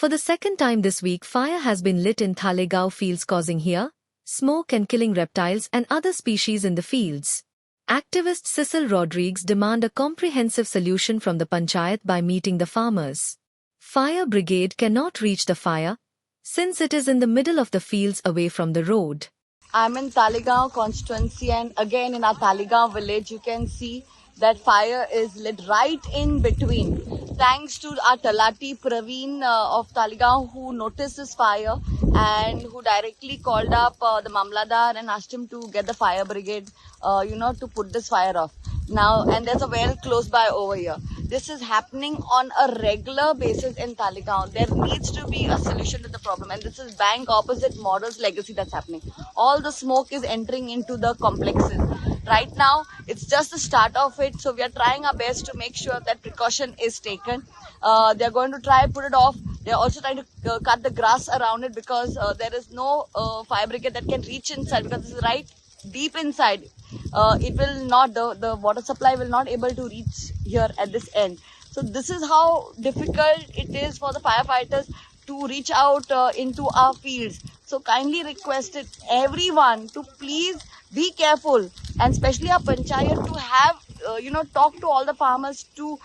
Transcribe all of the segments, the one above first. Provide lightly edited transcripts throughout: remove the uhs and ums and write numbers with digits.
For the second time this week, fire has been lit in Talegaon fields, causing here smoke and killing reptiles and other species in the fields. Activist Cecil Rodriguez demand a comprehensive solution from the panchayat by meeting the farmers. Fire brigade cannot reach the fire since it is in the middle of the fields away from the road. I'm in Talegaon constituency, and again in our Talegaon village you can see that fire is lit right in between. Thanks to our Talati Praveen of Talegaon, who noticed this fire and who directly called up the Mamladar and asked him to get the fire brigade to put this fire off. Now, and there's a well close by over here. This is happening on a regular basis in Talegaon. There needs to be a solution to the problem, and this is bank opposite Models Legacy that's happening. All the smoke is entering into the complexes. Right now, it's just the start of it, so we are trying our best to make sure that precaution is taken. They're going to try put it off. They're also trying to cut the grass around it because there is no fire brigade that can reach inside, because this is right deep inside. It will not, the water supply will not able to reach here at this end. So this is how difficult it is for the firefighters to reach out into our fields. So kindly requested everyone to please be careful, and especially our panchayat to have talk to all the farmers to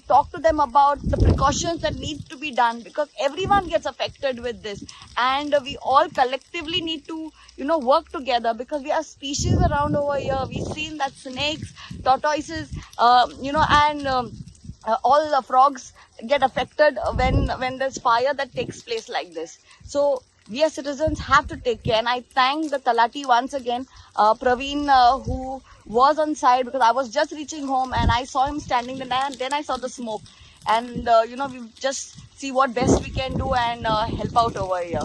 talk to them about the precautions that need to be done, because everyone gets affected with this, and we all collectively need to work together, because we have species around over here. We've seen that snakes, tortoises, and all the frogs get affected when there's fire that takes place like this. So we as citizens have to take care, and I thank the Talati once again, Praveen, who was on side, because I was just reaching home and I saw him standing there, and then I saw the smoke, and we just see what best we can do and help out over here.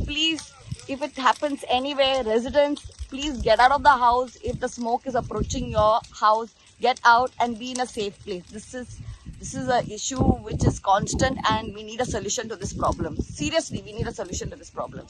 Please, if it happens anywhere, residents, please get out of the house. If the smoke is approaching your house, get out and be in a safe place. This is an issue which is constant, and we need a solution to this problem. Seriously, we need a solution to this problem.